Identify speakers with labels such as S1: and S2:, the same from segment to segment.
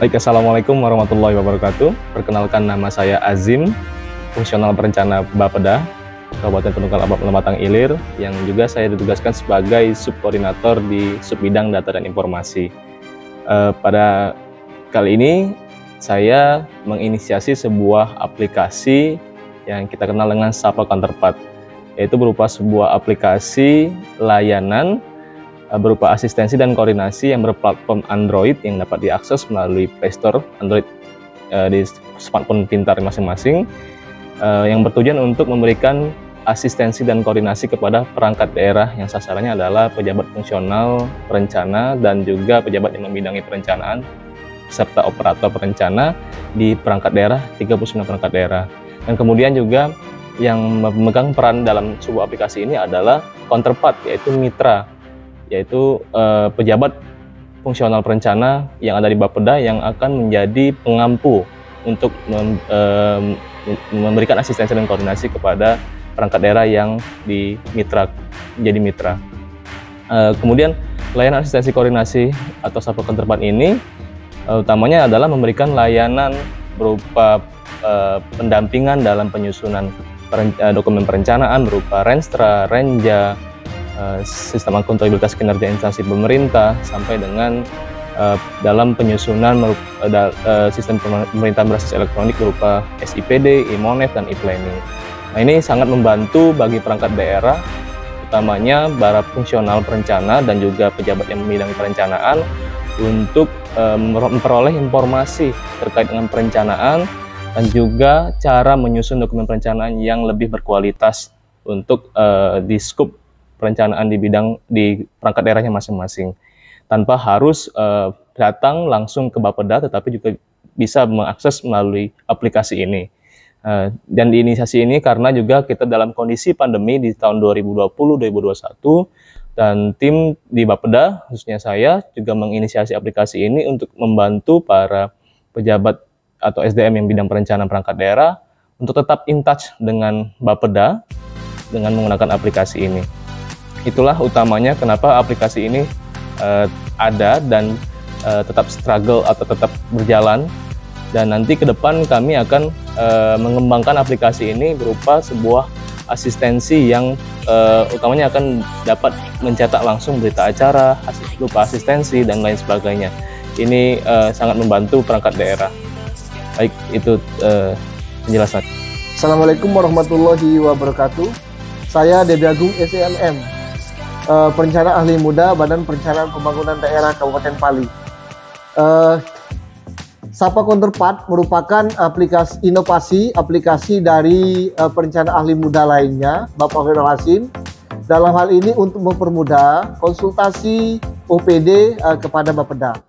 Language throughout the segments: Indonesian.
S1: Baik, assalamualaikum warahmatullahi wabarakatuh. Perkenalkan, nama saya Azim, fungsional perencana Bapeda Kabupaten Penunggal Abab Lematang Ilir, yang juga saya ditugaskan sebagai subkoordinator di subbidang data dan informasi. Pada kali ini saya menginisiasi sebuah aplikasi yang kita kenal dengan Sapa Counterpart, yaitu berupa sebuah aplikasi layanan berupa asistensi dan koordinasi yang berplatform Android yang dapat diakses melalui Play Store Android di smartphone pintar masing-masing, yang bertujuan untuk memberikan asistensi dan koordinasi kepada perangkat daerah yang sasarannya adalah pejabat fungsional perencana dan juga pejabat yang membidangi perencanaan serta operator perencana di perangkat daerah, 39 perangkat daerah. Dan kemudian juga yang memegang peran dalam sebuah aplikasi ini adalah counterpart, yaitu mitra, yaitu pejabat fungsional perencana yang ada di Bapeda yang akan menjadi pengampu untuk memberikan asistensi dan koordinasi kepada perangkat daerah yang menjadi mitra. Kemudian layanan asistensi koordinasi atau Sapa Counterpart ini utamanya adalah memberikan layanan berupa pendampingan dalam penyusunan dokumen perencanaan berupa Renstra, Renja, sistem akuntabilitas kinerja instansi pemerintah, sampai dengan dalam penyusunan sistem pemerintahan berbasis elektronik berupa SIPD, e-Monet, dan e-Planning. Nah, ini sangat membantu bagi perangkat daerah, utamanya para fungsional perencana dan juga pejabat yang membidangi perencanaan, untuk memperoleh informasi terkait dengan perencanaan dan juga cara menyusun dokumen perencanaan yang lebih berkualitas untuk di skup perencanaan di perangkat daerahnya masing-masing, tanpa harus datang langsung ke Bapeda, tetapi juga bisa mengakses melalui aplikasi ini. Dan di inisiasi ini karena juga kita dalam kondisi pandemi di tahun 2020-2021, dan tim di Bapeda, khususnya saya, juga menginisiasi aplikasi ini untuk membantu para pejabat atau SDM yang bidang perencanaan perangkat daerah untuk tetap in touch dengan Bapeda dengan menggunakan aplikasi ini. Itulah utamanya kenapa aplikasi ini ada dan tetap struggle atau tetap berjalan, dan nanti ke depan kami akan mengembangkan aplikasi ini berupa sebuah asistensi yang utamanya akan dapat mencetak langsung berita acara, berupa asistensi dan lain sebagainya. Ini sangat membantu perangkat daerah. Baik, itu penjelasan.
S2: Assalamualaikum warahmatullahi wabarakatuh. Saya Dede Agung SEMM, perencana ahli muda Badan Perencanaan Pembangunan Daerah Kabupaten Pali. Sapa Counterpart merupakan inovasi aplikasi dari perencana ahli muda lainnya, Bapak Firdaus Hasim. Dalam hal ini untuk mempermudah konsultasi OPD kepada Bapeda.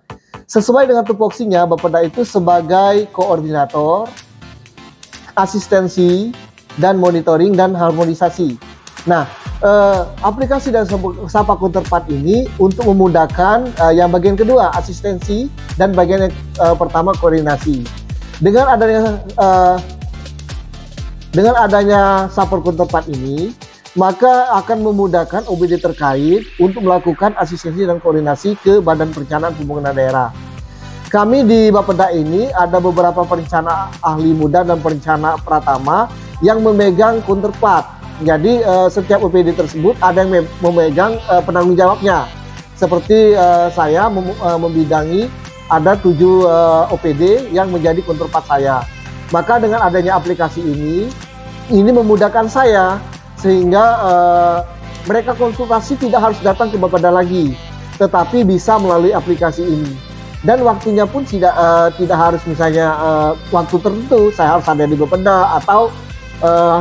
S2: Sesuai dengan tupoksinya, Bapeda itu sebagai koordinator, asistensi, dan monitoring dan harmonisasi. Nah, aplikasi dan Sapa Counterpart ini untuk memudahkan yang bagian kedua, asistensi, dan bagian yang pertama, koordinasi. Dengan adanya Sapa Counterpart ini, maka akan memudahkan OBD terkait untuk melakukan asistensi dan koordinasi ke Badan Perencanaan Pembangunan Daerah. Kami di Bapeda ini ada beberapa perencana ahli muda dan perencana pratama yang memegang counterpart. Jadi setiap OPD tersebut ada yang memegang penanggung jawabnya. seperti saya membidangi ada 7 OPD yang menjadi counterpart saya. Maka dengan adanya aplikasi ini memudahkan saya sehingga mereka konsultasi tidak harus datang ke Bapeda lagi, tetapi bisa melalui aplikasi ini. Dan waktunya pun tidak harus misalnya waktu tertentu saya harus ada di Bapeda atau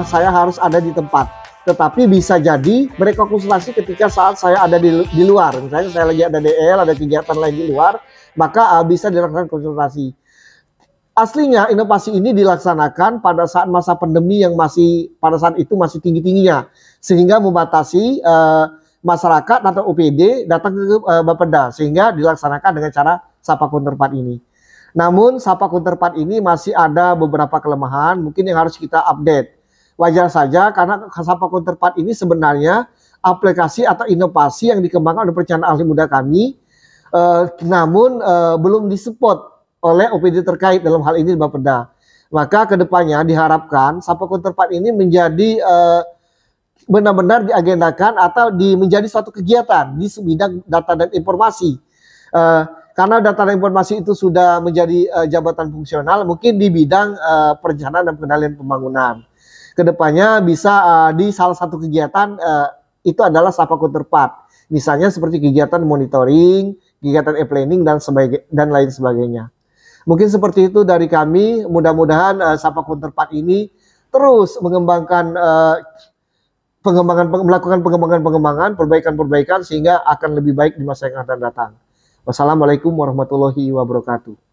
S2: saya harus ada di tempat. Tetapi bisa jadi mereka konsultasi ketika saat saya ada di luar. Misalnya saya lagi ada DL, ada kegiatan lain di luar, maka bisa dilakukan konsultasi. Aslinya inovasi ini dilaksanakan pada saat masa pandemi yang pada saat itu masih tinggi-tingginya, sehingga membatasi masyarakat atau OPD datang ke Bapeda, sehingga dilaksanakan dengan cara Sapa Counterpart ini. Namun Sapa Counterpart ini masih ada beberapa kelemahan mungkin yang harus kita update. Wajar saja karena Sapa Counterpart ini sebenarnya aplikasi atau inovasi yang dikembangkan oleh perencanaan ahli muda kami, namun belum disupport oleh OPD terkait dalam hal ini di Bapeda. Maka kedepannya diharapkan Sapa Counterpart ini menjadi benar-benar diagendakan atau menjadi suatu kegiatan di bidang data dan informasi. Karena data dan informasi itu sudah menjadi jabatan fungsional, mungkin di bidang perencanaan dan pengendalian pembangunan. Kedepannya bisa di salah satu kegiatan itu adalah Sapa Counterpart. Misalnya seperti kegiatan monitoring, kegiatan e-planning dan lain sebagainya. Mungkin seperti itu dari kami. Mudah-mudahan Sapa Counterpart ini terus melakukan pengembangan, perbaikan-perbaikan sehingga akan lebih baik di masa yang akan datang. Wassalamualaikum warahmatullahi wabarakatuh.